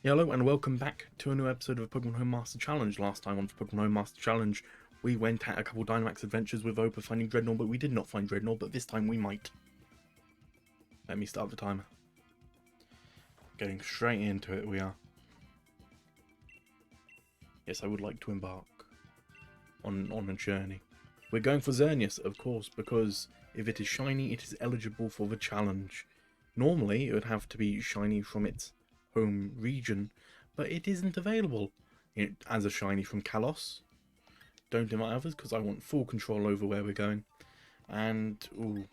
Hello and welcome back to a new episode of Pokémon HOME Master Challenge. Last time on Pokémon HOME Master Challenge, we went at a couple Dynamax Adventures with Opa finding Drednaw, but we did not find Drednaw, but this time we might. Let me start the timer. Getting straight into it, we are. Yes, I would like to embark on a journey. We're going for Xerneas, of course, because if it is shiny, it is eligible for the challenge. Normally, it would have to be shiny from its home region, but it isn't available as a shiny from Kalos. Don't invite others because I want full control over where we're going. And ooh,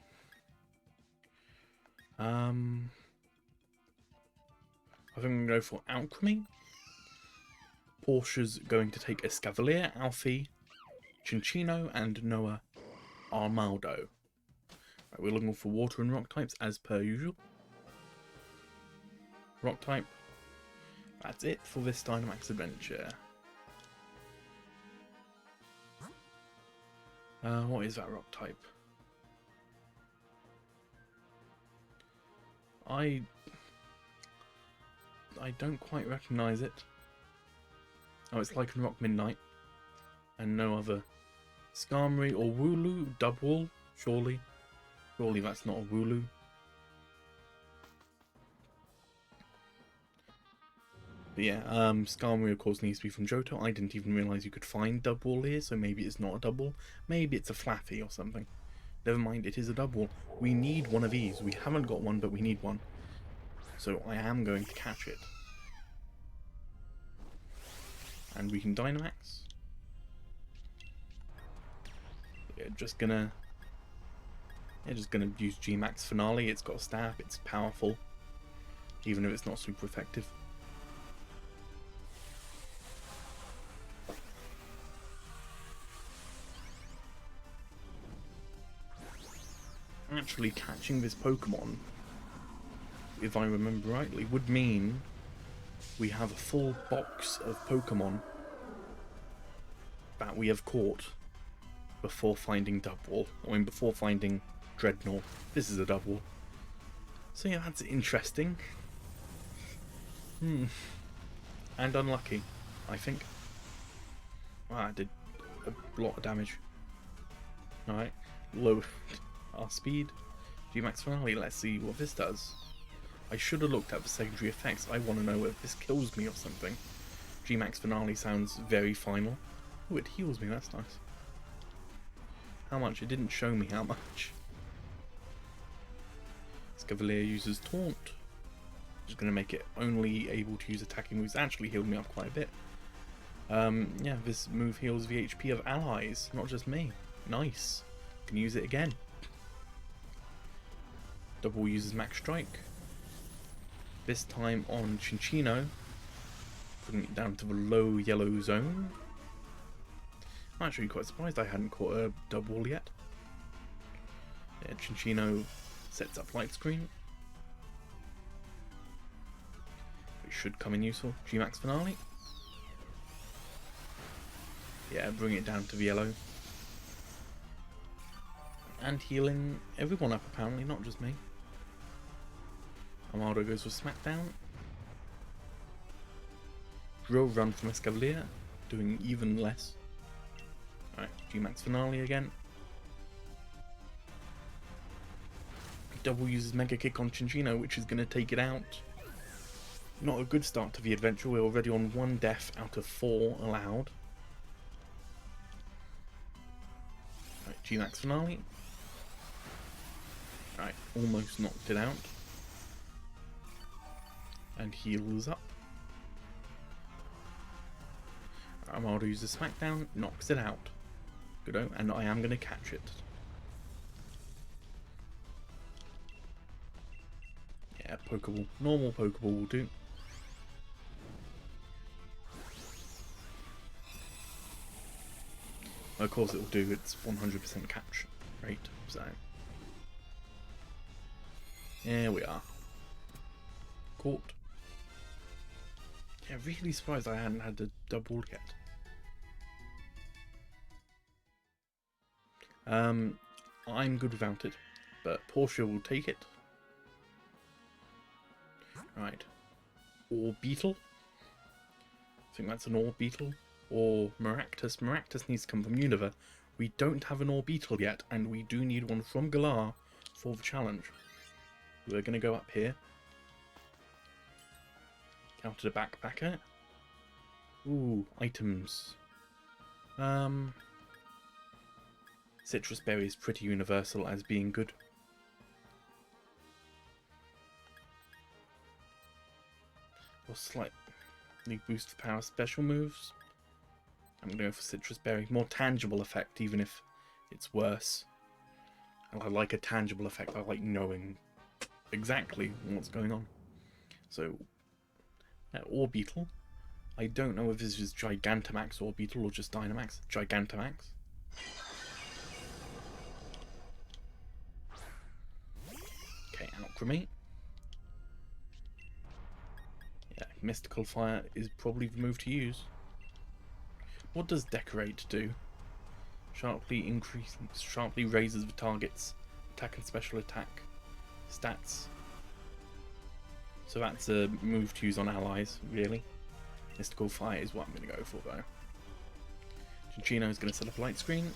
I think I'm gonna go for Alchemy. Portia's going to take Escavalier, Alfie, Cinccino, and Noah Armaldo. Right, we're looking for water and rock types as per usual. Rock type. That's it for this Dynamax adventure. What is that rock type? I don't quite recognise it. Oh, it's like Rock Midnight. And no other. Skarmory or Wooloo, Dubwool, surely. Surely that's not a Wooloo. But yeah, Skarmory of course needs to be from Johto. I didn't even realise you could find Dubwool here, so maybe it's not a Dubwool. Maybe it's a Flaffy or something. Never mind, it is a Dubwool. We need one of these. We haven't got one, but we need one. So I am going to catch it. And we can Dynamax. We're just gonna use G-Max Finale. It's got a stab, it's powerful. Even if it's not super effective. Actually catching this Pokemon, if I remember rightly, would mean we have a full box of Pokemon that we have caught before finding Dubwool. I mean, before finding Drednaw. This is a Dubwool. So yeah, that's interesting. And unlucky, I think. Wow, I did a lot of damage. Alright, low our speed. G-Max Finale, let's see what this does. I should have looked at the secondary effects. I want to know if this kills me or something. G-Max Finale sounds very final. Oh, it heals me, that's nice. How much? It didn't show me how much. Escavalier uses Taunt. Just going to make it only able to use attacking moves. Actually healed me up quite a bit. Yeah, this move heals the HP of allies, not just me. Nice. Can use it again. Dubwool uses Max Strike. This time on Cinccino, putting it down to the low yellow zone. I'm actually quite surprised I hadn't caught a Dubwool yet. Yeah, Cinccino sets up Light Screen. It should come in useful. G-Max Finale. Yeah, bring it down to the yellow. And healing everyone up apparently, not just me. Armaldo goes for Smackdown. Drill Run from Escavalier, doing even less. Alright, G-Max Finale again. Dubwool uses Mega Kick on Cinccino, which is going to take it out. Not a good start to the adventure, we're already on 1 death out of 4 allowed. Alright, G-Max Finale. Alright, almost knocked it out. And heals up. Armaldo uses Smackdown, knocks it out. Good, and I am going to catch it. Yeah, Pokeball. Normal Pokeball will do. Of course it will do, it's 100% catch rate, so. Here we are. Caught. Yeah, really surprised I hadn't had the Dubwool yet. I'm good without it, but Portia will take it. Right. Or Beetle. think that's an Orbeetle. Or Maractus. Maractus needs to come from Unova. We don't have an Orbeetle yet, and we do need one from Galar for the challenge. We're going to go up here. Counter the backpacker. Ooh, items. Citrus berry is pretty universal as being good. Or slightly boost the power special moves. I'm going to go for citrus berry. More tangible effect, even if it's worse. And I like a tangible effect. I like knowing exactly what's going on. So, Orbeetle. I don't know if this is Gigantamax Orbeetle or just Dynamax. Gigantamax. Okay, Alchemy. Yeah, Mystical Fire is probably the move to use. What does Decorate do? Sharply raises the target's attack and special attack stats. So that's a move to use on allies, really. Mystical Fire is what I'm going to go for, though. Chinchino is going to set up a light screen.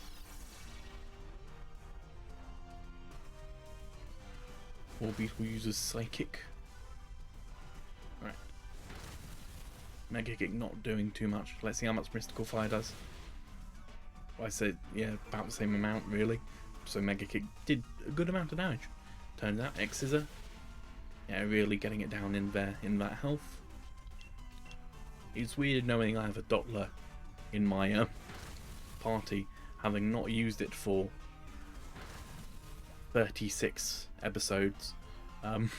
Orbeetle uses Psychic. Right. Mega Kick not doing too much. Let's see how much Mystical Fire does. Well, I said, yeah, about the same amount, really. So Mega Kick did a good amount of damage. Turns out, X-Scissor. Yeah, really getting it down in there, in that health. It's weird knowing I have a Dottler in my party, having not used it for 36 episodes, and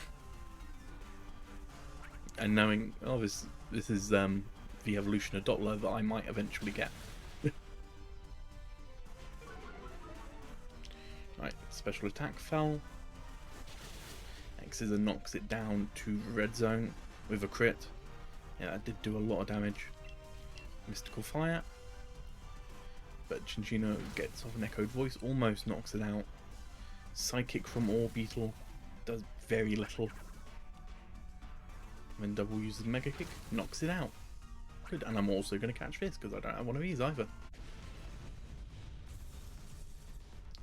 knowing, oh, this is the evolution of Dottler that I might eventually get. Right, special attack fell. X-Scissor knocks it down to red zone with a crit. Yeah, that did do a lot of damage. Mystical Fire. But Chinchino gets off an echoed voice, almost knocks it out. Psychic from Orbeetle does very little. And then Dubwool uses Mega Kick, knocks it out. Good, and I'm also going to catch this because I don't have one of these either.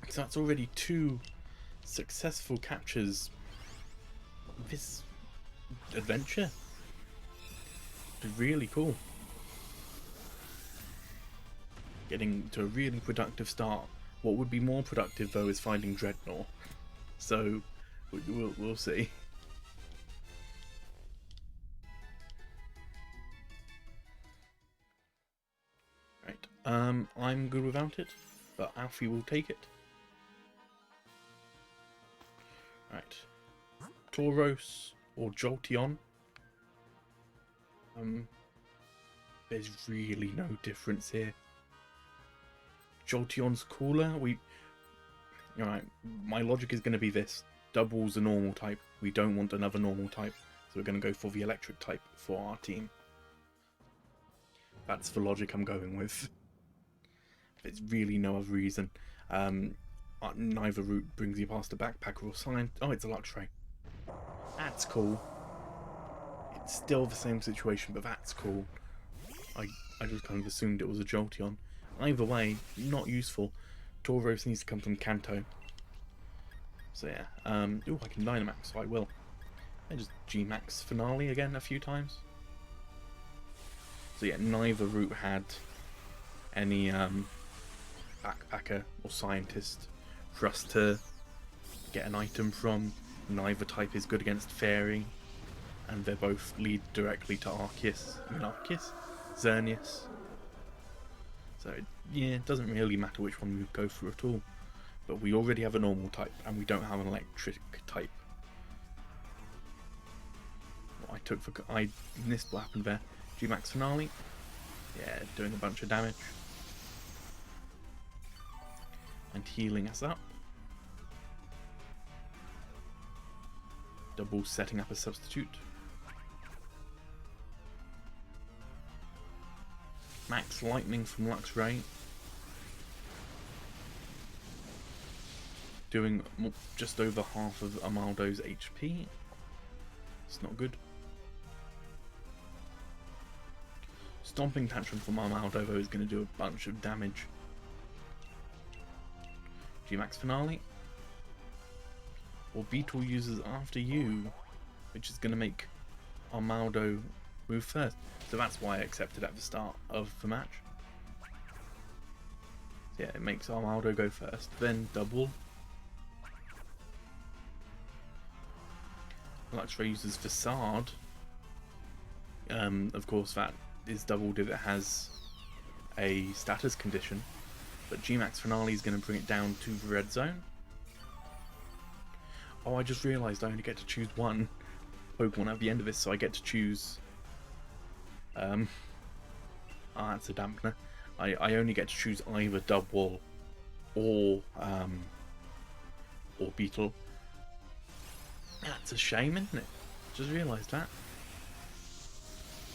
So that's already 2 successful captures this adventure. Really cool. Getting to a really productive start. What would be more productive though is finding Drednaw. So we'll see. Right. I'm good without it, but Alfie will take it. Right. Tauros or Jolteon. There's really no difference here. Jolteon's cooler. Alright, my logic is going to be this. Dubwool's a normal type. We don't want another normal type. So we're going to go for the electric type for our team. That's the logic I'm going with. There's really no other reason. Neither route brings you past a backpacker or sign. Oh, it's a Luxray. That's cool. It's still the same situation, but that's cool. I just kind of assumed it was a Jolteon. Either way, not useful. Tauros needs to come from Kanto. So yeah. Ooh, I can Dynamax, so I will. I just G-Max Finale again a few times. So yeah, neither route had any backpacker or scientist for us to get an item from. Neither type is good against Fairy. And they both lead directly to Xerneas. So yeah, it doesn't really matter which one we go for at all. But we already have a normal type, and we don't have an electric type. I missed what happened there. G-Max Finale. Yeah, doing a bunch of damage. And healing us up. Dubwool setting up a substitute. Max Lightning from Luxray. Doing just over half of Amaldo's HP. It's not good. Stomping Tantrum from our Maldovo is going to do a bunch of damage. G-Max Finale. Or Beetle uses after you, which is going to make Armaldo move first. So that's why I accepted at the start of the match. So yeah, it makes Armaldo go first, then Dubwool. Luxray uses Facade. Of course, that is doubled if it has a status condition. But G-Max Finale is going to bring it down to the red zone. Oh, I just realised I only get to choose one Pokemon at the end of this, so I get to choose... oh, that's a dampener. I only get to choose either Dubwool or Beetle. That's a shame, isn't it? Just realised that.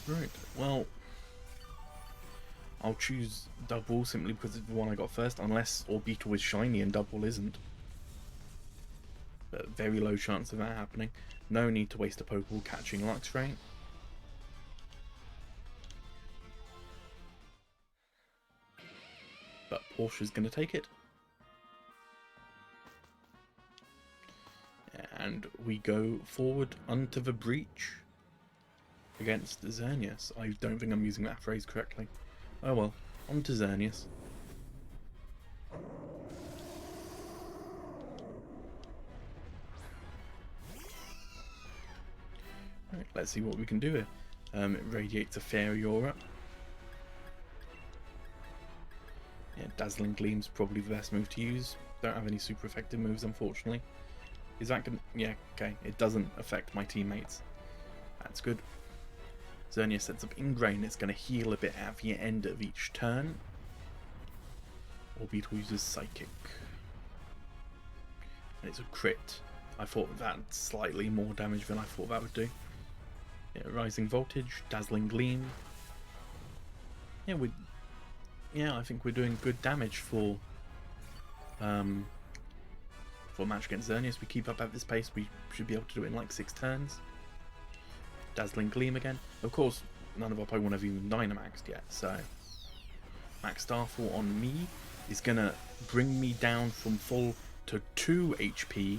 Right, well... I'll choose Dubwool simply because it's the one I got first, unless Beetle is shiny and Dubwool isn't. But very low chance of that happening. No need to waste a Pokeball catching Luxray. But Portia's going to take it. And we go forward onto the breach against Xerneas. I don't think I'm using that phrase correctly. Oh well, on to Xerneas. Right, let's see what we can do here. It radiates a Fairy Aura. Yeah, Dazzling Gleam's probably the best move to use. Don't have any super effective moves, unfortunately. Is that gonna... yeah, okay. It doesn't affect my teammates. That's good. Xerneas sets up Ingrain. It's going to heal a bit at the end of each turn. Beetle uses Psychic. And it's a crit. I thought that's slightly more damage than I thought that would do. Yeah, Rising Voltage, Dazzling Gleam. Yeah, I think we're doing good damage for a match against Xerneas. We keep up at this pace, we should be able to do it in like 6 turns. Dazzling Gleam again. Of course, none of our Pokemon have even Dynamaxed yet, so Max Starfall on me is gonna bring me down from full to 2 HP,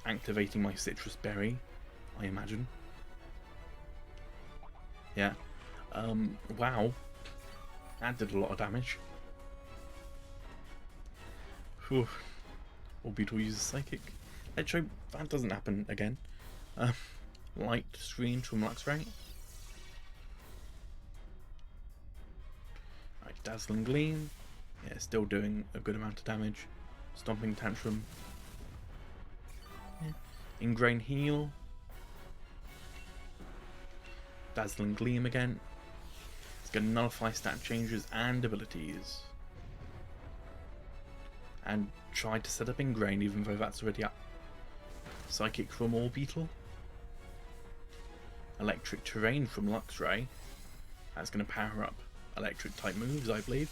activating my Citrus Berry, I imagine. Yeah. Wow. That did a lot of damage. Whew. Beetle uses Psychic. Let's hope that doesn't happen again. Light Screen from Luxray. Right, Dazzling Gleam. Yeah, still doing a good amount of damage. Stomping Tantrum. Yeah. Ingrain Heal. Dazzling Gleam again. It's going to nullify stat changes and abilities. And try to set up Ingrain even though that's already up. Psychic from Beetle. Electric Terrain from Luxray. That's going to power up electric type moves, I believe.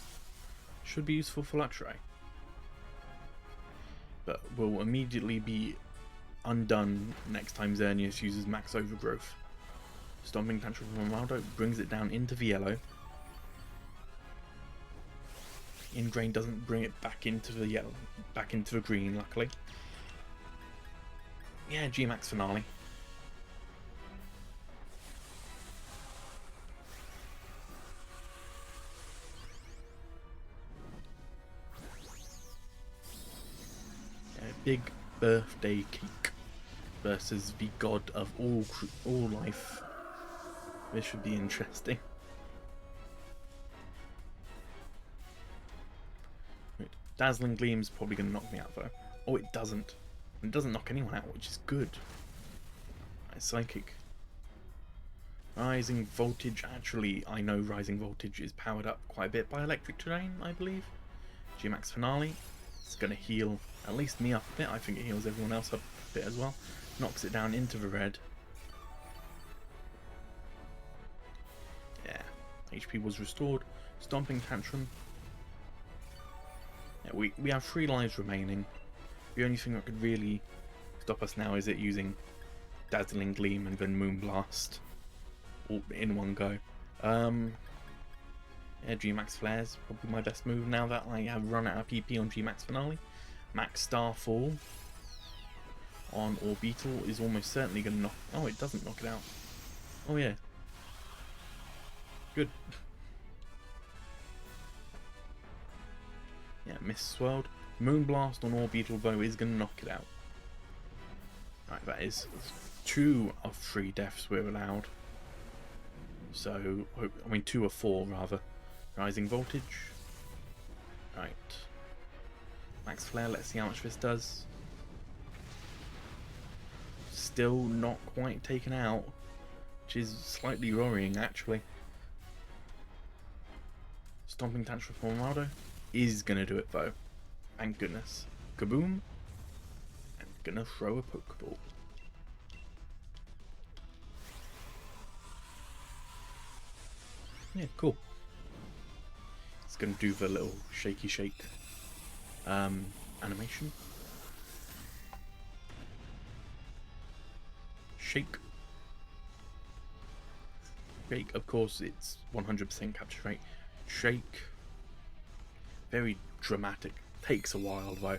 Should be useful for Luxray. But will immediately be undone next time Xerneas uses Max Overgrowth. Stomping Tantrum from Ronaldo brings it down into the yellow. Ingrain doesn't bring it back into the yellow, back into the green, luckily. Yeah, G-Max Finale. Big birthday cake versus the god of all life. This should be interesting. Right. Dazzling Gleam's probably going to knock me out though. Oh, it doesn't. It doesn't knock anyone out, which is good. Right, Psychic. Rising Voltage. Actually, I know Rising Voltage is powered up quite a bit by Electric Terrain, I believe. G-Max Finale. It's going to heal at least me up a bit. I think it heals everyone else up a bit as well. Knocks it down into the red. Yeah, HP was restored. Stomping Tantrum. Yeah, we have 3 lives remaining. The only thing that could really stop us now is it using Dazzling Gleam and then Moonblast all in one go. Yeah, G-Max Flare's probably my best move now that I have run out of PP on G-Max Finale. Max Starfall on Orbeetle is almost certainly going to knock... Oh, it doesn't knock it out. Oh, yeah. Good. Yeah, Mist Swirled. Moonblast on Orbeetle, though, is going to knock it out. Right, that is 2 of 3 deaths we're allowed. So, I mean 2 of 4, rather. Rising Voltage. Right. Max Flare, let's see how much this does. Still not quite taken out, which is slightly worrying, actually. Stomping Tantrum from Ronaldo is going to do it, though. Thank goodness. Kaboom. And gonna throw a Pokeball. Yeah, cool. It's gonna do the little shaky shake animation. Shake. Shake, of course, it's 100% capture rate. Shake. Very dramatic. Takes a while, though.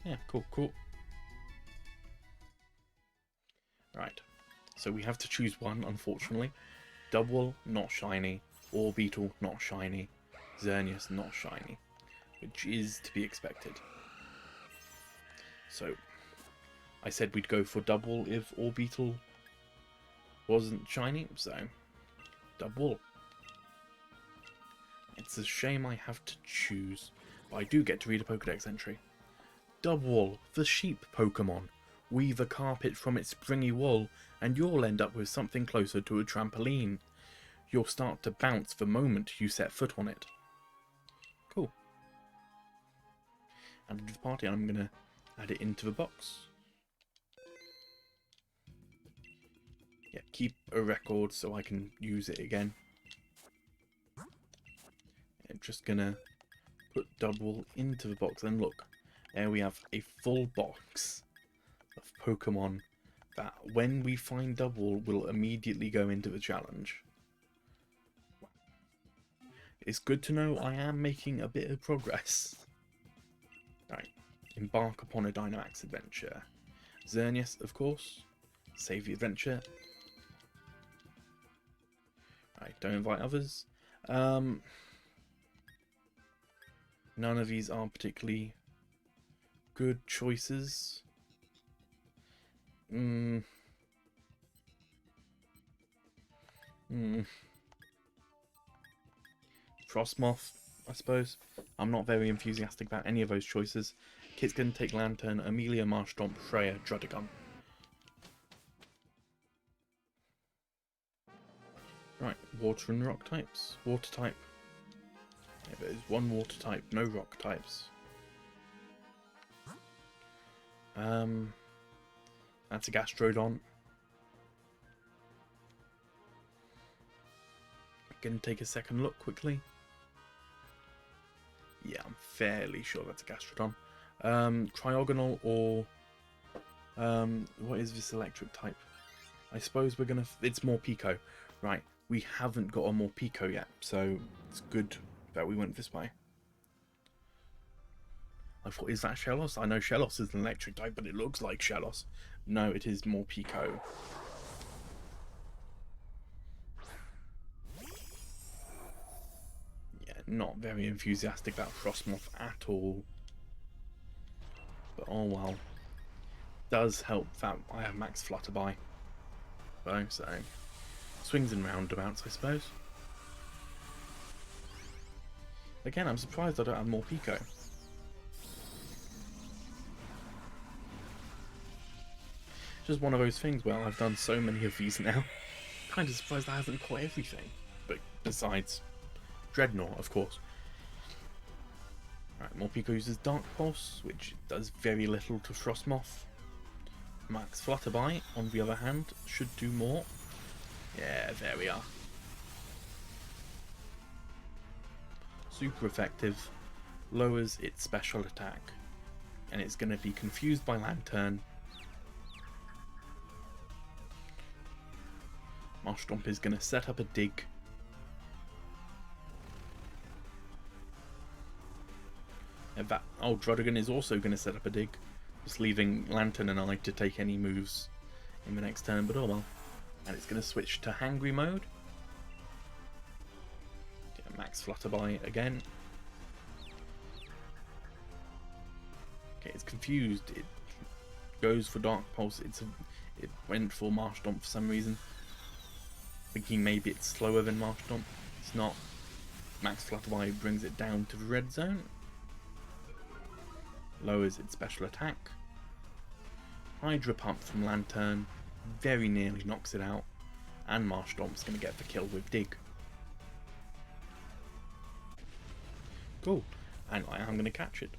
Yeah, cool, cool. Right. So we have to choose one, unfortunately. Dubwool, not shiny. Orbeetle, not shiny. Xerneas, not shiny. Which is to be expected. So, I said we'd go for Dubwool if Orbeetle wasn't shiny, so Dubwool. It's a shame I have to choose, but I do get to read a Pokédex entry. Dubwool, the sheep Pokemon. Weave a carpet from its springy wool, and you'll end up with something closer to a trampoline. You'll start to bounce the moment you set foot on it. Cool. Added to the party, and I'm going to add it into the box. Yeah, keep a record so I can use it again. I'm just going to put Dubwool into the box, and look, there we have a full box of Pokemon that when we find Dubwool will immediately go into the challenge. It's good to know I am making a bit of progress. Right, embark upon a Dynamax adventure. Xerneas, of course. Save the adventure. Right, don't invite others. None of these are particularly good choices. Frostmoth, I suppose. I'm not very enthusiastic about any of those choices. Kit's going to take Lantern, Amelia, Marshtomp, Freya, Druddigon. Right, water and rock types. Water type. Yeah, there's one water type, no rock types. That's a Gastrodon. Gonna take a second look quickly. Yeah, I'm fairly sure that's a Gastrodon. Triogonal or what is this electric type? I suppose we're gonna. It's Morpeko, right? We haven't got a Morpeko yet, so it's good that we went this way. I thought, is that Shellos? I know Shellos is an electric type, but it looks like Shellos. No, it is Morpeko. Yeah, not very enthusiastic about Frostmoth at all. But oh well. Does help that I have Max Flutterby. So, swings and roundabouts, I suppose. Again, I'm surprised I don't have more Pico. Just one of those things where I've done so many of these now. Kind of surprised I haven't caught everything. But besides Drednaw, of course. Right, Morpeko uses Dark Pulse, which does very little to Frostmoth. Max Flutterby, on the other hand, should do more. Yeah, there we are. Super effective. Lowers its special attack. And it's going to be confused by Lantern. Marshtomp is going to set up a dig. Druddigan is also going to set up a dig, just leaving Lantern and I to take any moves in the next turn, but oh well. And it's going to switch to Hangry mode. Get Max Flutterby again. Okay, it's confused. It goes for Dark Pulse. It went for Marshtomp for some reason, thinking maybe it's slower than Marshtomp. It's not. Max Flutterby brings it down to the red zone. Lowers its special attack. Hydro Pump from Lantern very nearly knocks it out, and Marshtomp's going to get the kill with Dig. Cool, and I am going to catch it.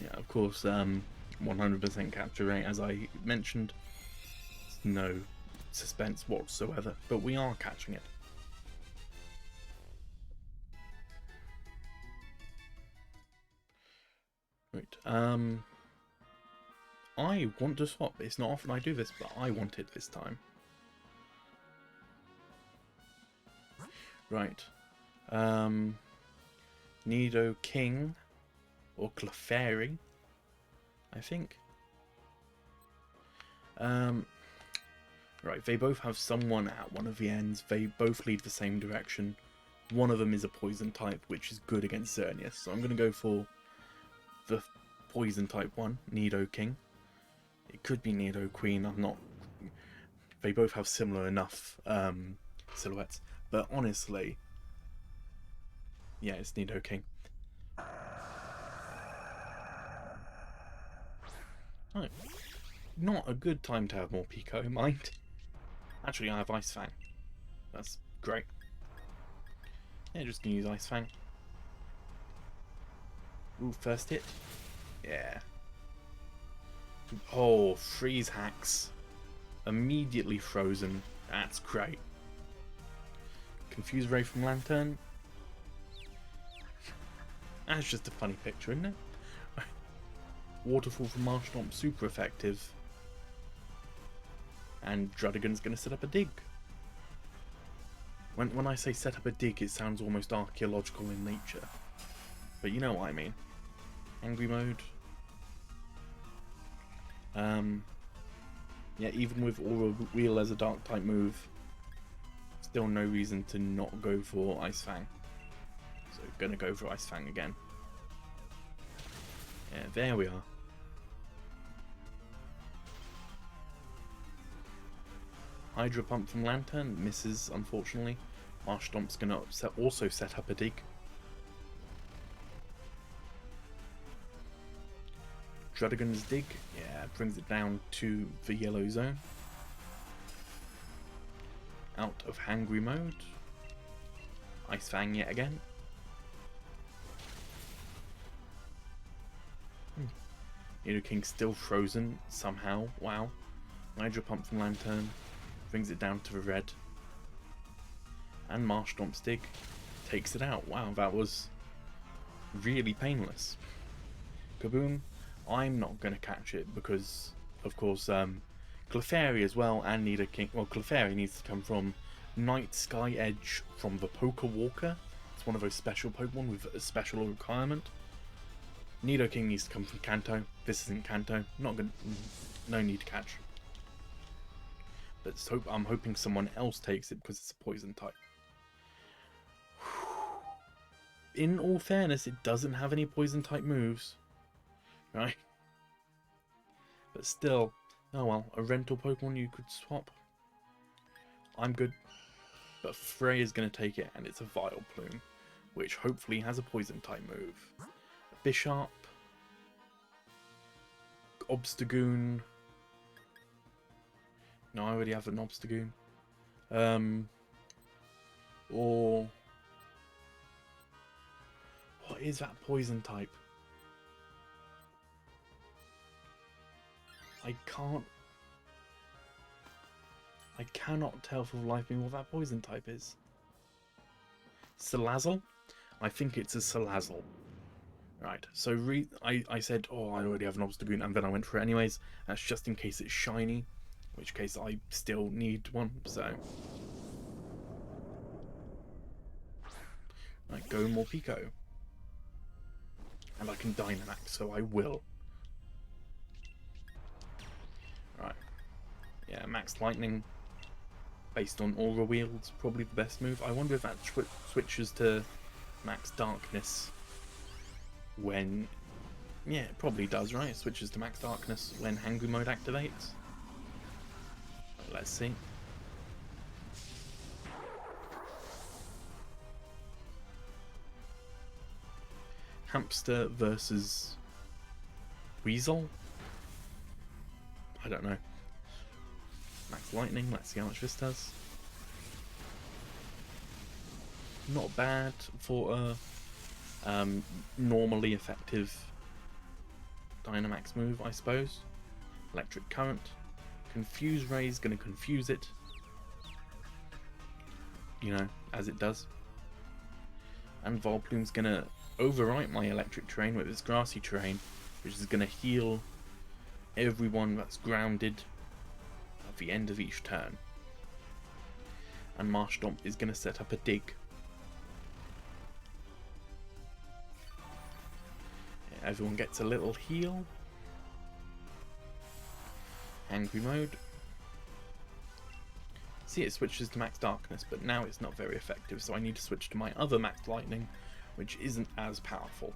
Yeah, of course, 100% capture rate, as I mentioned. No suspense whatsoever, but we are catching it. Right, I want to swap. It's not often I do this, but I want it this time. Right, Nidoking or Clefairy, I think. Right, they both have someone at one of the ends. They both lead the same direction. One of them is a poison type, which is good against Xerneas. So I'm going to go for the poison type one, Nidoking. It could be Nidoqueen, I'm not... They both have similar enough silhouettes. But honestly, yeah, it's Nidoking. Right. Not a good time to have more Pico in mind. Actually, I have Ice Fang. That's great. Yeah, just gonna use Ice Fang. Ooh, first hit. Yeah. Oh, freeze hacks. Immediately frozen. That's great. Confuse Ray from Lantern. That's just a funny picture, isn't it? Waterfall from Marshtomp, super effective. And Druddigan's going to set up a dig. When I say set up a dig, it sounds almost archaeological in nature. But you know what I mean. Angry mode. Yeah, even with Aura Wheel as a dark type move, still no reason to not go for Ice Fang. So gonna go for Ice Fang again. Yeah, there we are. Hydro Pump from Lantern misses, unfortunately. Marshtomp's gonna also set up a dig. Druddigan's dig, yeah, brings it down to the yellow zone. Out of Hangry mode. Ice Fang yet again. Nidoking's still frozen somehow, wow. Hydro Pump from Lantern brings it down to the red. And Marshtomp's dig takes it out. Wow, that was really painless. Kaboom. I'm not going to catch it because, of course, Clefairy as well and Nidoking. Well, Clefairy needs to come from Night Sky Edge from the Poké Walker. It's one of those special Pokemon with a special requirement. Nidoking needs to come from Kanto. This isn't Kanto. Not good. No need to catch. But I'm hoping someone else takes it because it's a poison type. In all fairness, it doesn't have any poison type moves. Right? But still, oh well, a rental Pokemon you could swap. I'm good. But Frey is going to take it, and it's a Vileplume, which hopefully has a poison type move. Bisharp, Obstagoon. No, I already have an Obstagoon. Or what is that poison type? I cannot tell for the life of me what that poison type is. Salazzle? I think it's a Salazzle. Right, so I said, oh, I already have an Obstagoon, and then I went for it anyways. That's just in case it's shiny, in which case I still need one, so. Right, go Morpeko. And I can Dynamax, so I will. Right. Yeah, Max Lightning, based on Aura Wheel's probably the best move. I wonder if that switches to Max Darkness when... Yeah, it probably does, right? It switches to Max Darkness when Hangry Mode activates. Let's see. Hamster versus Weasel? I don't know. Max Lightning, let's see how much this does. Not bad for a normally effective Dynamax move, I suppose. Electric Current. Confuse Ray's gonna confuse it. You know, as it does. And Volplume's gonna overwrite my electric terrain with its grassy terrain, which is gonna heal everyone that's grounded at the end of each turn. And Marshtomp is gonna set up a dig. Everyone gets a little heal. Angry Mode. See, it switches to Max Darkness, but now it's not very effective, so I need to switch to my other Max Lightning, which isn't as powerful.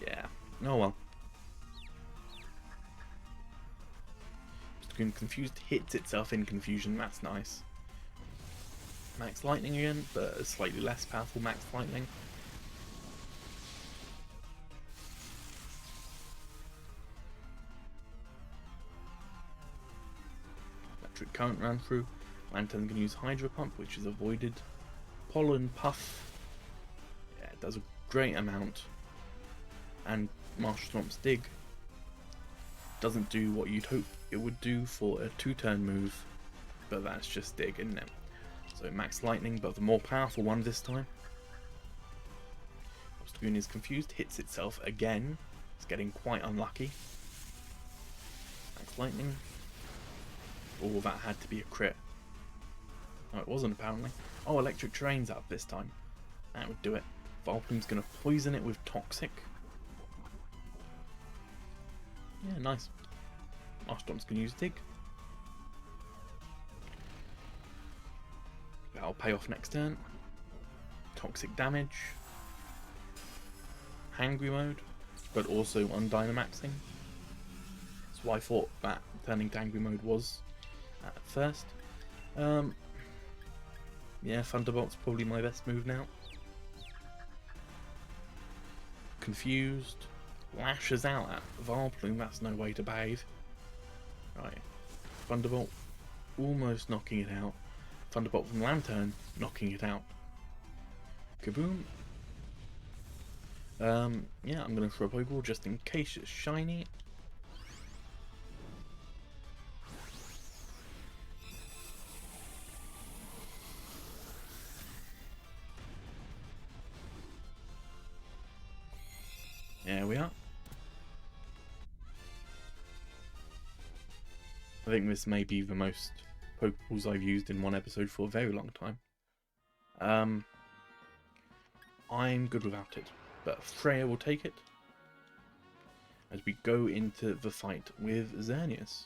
Yeah. Oh well. Confused hits itself in confusion, that's nice. Max Lightning again, but a slightly less powerful Max Lightning. Electric Current ran through. Lantern's going to use Hydro Pump, which is avoided. Pollen Puff. Yeah, it does a great amount. And Marshtomp's Dig doesn't do what you'd hope it would do for a 2-turn move, but that's just Dig, isn't it? So Max Lightning, but the more powerful one this time. Obstagoon is confused, hits itself again. It's getting quite unlucky. Max Lightning. Oh, that had to be a crit. No, it wasn't apparently. Oh, Electric Terrain's up this time. That would do it. Volplume's going to poison it with Toxic. Yeah, nice. Marshtomp's going to use Dig. That'll pay off next turn. Toxic damage. Hangry Mode, but also Undynamaxing. That's why I thought that turning to Angry Mode was at first. Yeah, Thunderbolt's probably my best move now. Confused. Lashes out at Volplume, that's no way to behave. Right. Thunderbolt almost knocking it out. Thunderbolt from Lantern knocking it out. Kaboom. Yeah, I'm going to throw a Pokeball just in case it's shiny. There we are. I think this may be the most Pokeballs I've used in one episode for a very long time. I'm good without it, but Freya will take it as we go into the fight with Xerneas.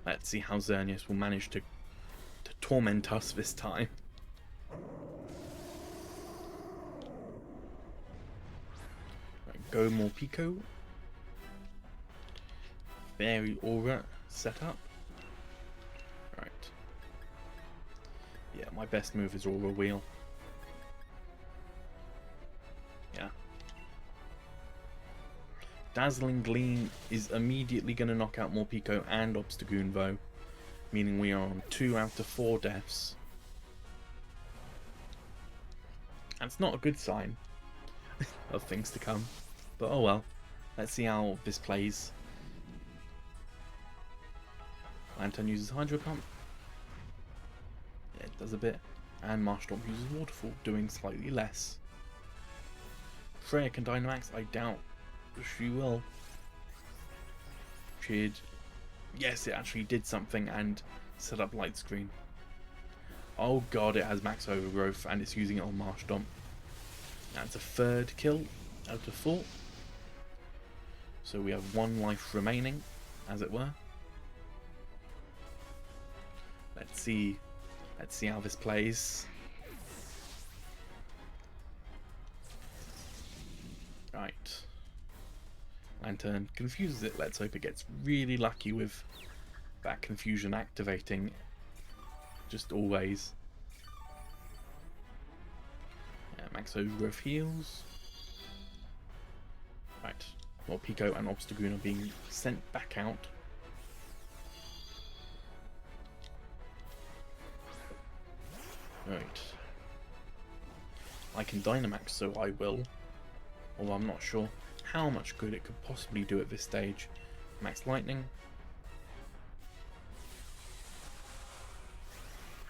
Let's see how Xerneas will manage to torment us this time. Go Morpeko. Fairy Aura set up. Right. Yeah, my best move is Aura Wheel. Yeah. Dazzling Gleam is immediately going to knock out Morpeko and Obstagoon though, meaning we are on 2 out of 4 deaths. That's not a good sign of things to come. But oh well, let's see how this plays. Lantern uses Hydro Pump. Yeah, it does a bit. And Marshtomp uses Waterfall, doing slightly less. Freya can Dynamax? I doubt she will. Yes, it actually did something and set up Light Screen. Oh god, it has Max Overgrowth and it's using it on Marshtomp. That's a third kill out of 4. So we have 1 life remaining, as it were. Let's see how this plays. Right. Lantern confuses it. Let's hope it gets really lucky with that confusion activating. Just always. Yeah, Max Overgrowth heals. Right. Well, Pico and Obstagoon are being sent back out. Right. I can Dynamax, so I will. Although I'm not sure how much good it could possibly do at this stage. Max Lightning.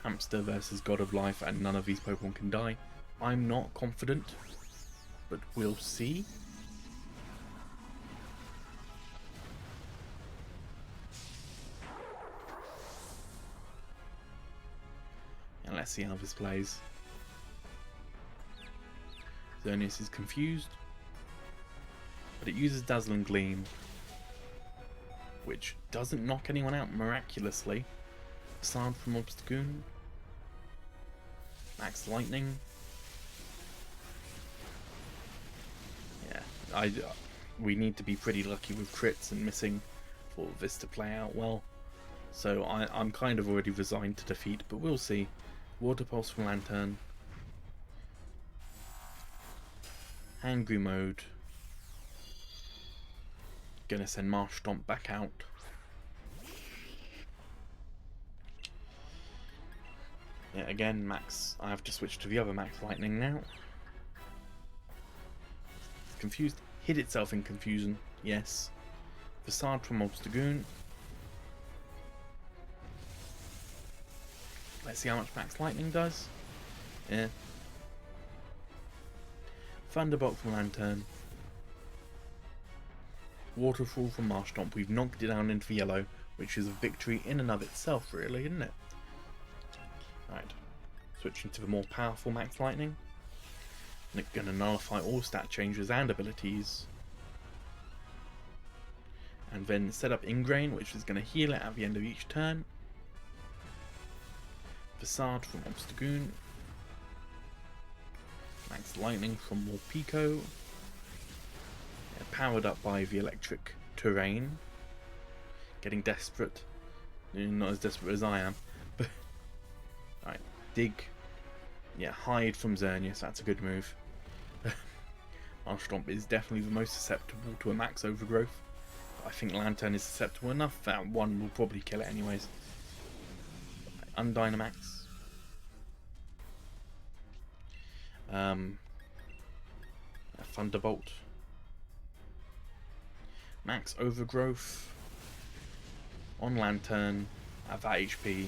Hamster versus God of Life, and none of these Pokemon can die. I'm not confident, but we'll see. And let's see how this plays. Xerneas is confused, but it uses Dazzling Gleam, which doesn't knock anyone out miraculously. Facade from Obstagoon. Max Lightning. Yeah, we need to be pretty lucky with crits and missing for this to play out well. So I'm kind of already resigned to defeat, but we'll see. Water Pulse from Lantern. Angry Mode. Gonna send Marshtomp back out. Yeah, again, Max. I have to switch to the other Max Lightning now. Confused. Hid itself in confusion. Yes. Facade from Obstagoon. Let's see how much Max Lightning does. Yeah. Thunderbolt from Lantern. Waterfall from Marshtomp. We've knocked it down into the yellow, which is a victory in and of itself, really, isn't it? Right. Switching to the more powerful Max Lightning. And it's going to nullify all stat changes and abilities. And then set up Ingrain, which is going to heal it at the end of each turn. Facade from Obstagoon. Max Lightning from Morpeko. Yeah, powered up by the electric terrain. Getting desperate. Not as desperate as I am. But right, Dig. Yeah, hide from Xerneas. That's a good move. Marshtomp is definitely the most susceptible to a Max Overgrowth. I think Lantern is susceptible enough that one will probably kill it anyways. Undynamax. Thunderbolt. Max Overgrowth. On Lantern. At that HP.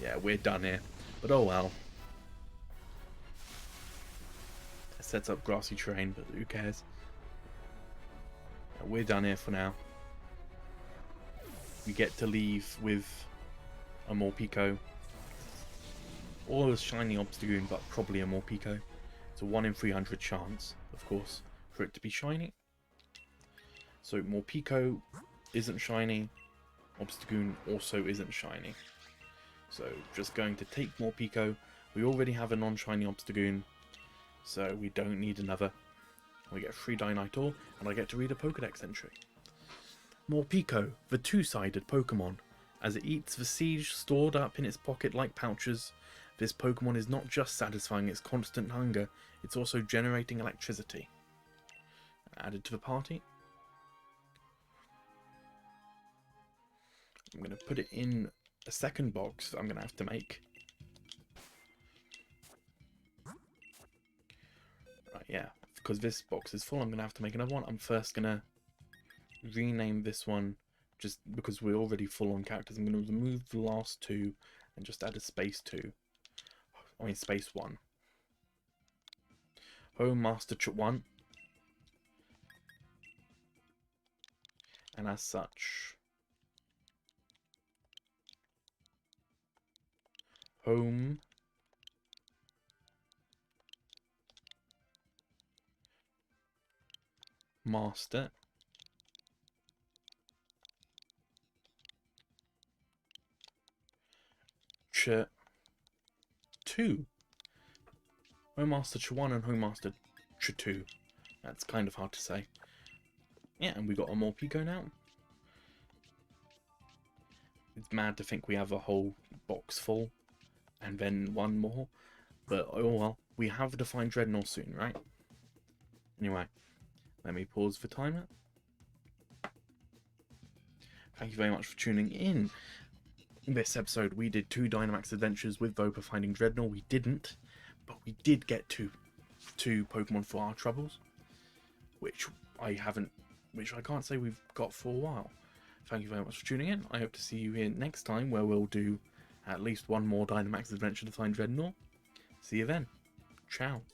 Yeah, we're done here. But oh well. It sets up grassy terrain, but who cares? Yeah, we're done here for now. We get to leave with a Morpeko. Or a shiny Obstagoon, but probably a Morpeko. It's a 1 in 300 chance, of course, for it to be shiny. So Morpeko isn't shiny. Obstagoon also isn't shiny. So just going to take Morpeko. We already have a non-shiny Obstagoon, so we don't need another. We get 3 Dynite, and I get to read a Pokédex entry. Morpeko, the two-sided Pokemon. As it eats the siege stored up in its pocket like pouches, this Pokemon is not just satisfying its constant hunger, it's also generating electricity. Added to the party. I'm going to put it in a second box that I'm going to have to make. Right, yeah, because this box is full, I'm going to have to make another one. I'm first going to rename this one just because we're already full on characters, I'm going to remove the last 2 and just add a space 2. I mean space 1. Home Master 1. And as such, Home Master Ch 2. Home Master Ch 1 and Home Master Ch 2. That's kind of hard to say. Yeah, and we got a more Pico now. It's mad to think we have a whole box full and then one more. But oh well, we have to find Drednaw soon, right? Anyway, let me pause for timer. Thank you very much for tuning in. In this episode, we did 2 Dynamax Adventures with Vopa finding Drednaw. We didn't, but we did get two Pokemon for our troubles, which I can't say we've got for a while. Thank you very much for tuning in. I hope to see you here next time, where we'll do at least one more Dynamax Adventure to find Drednaw. See you then. Ciao.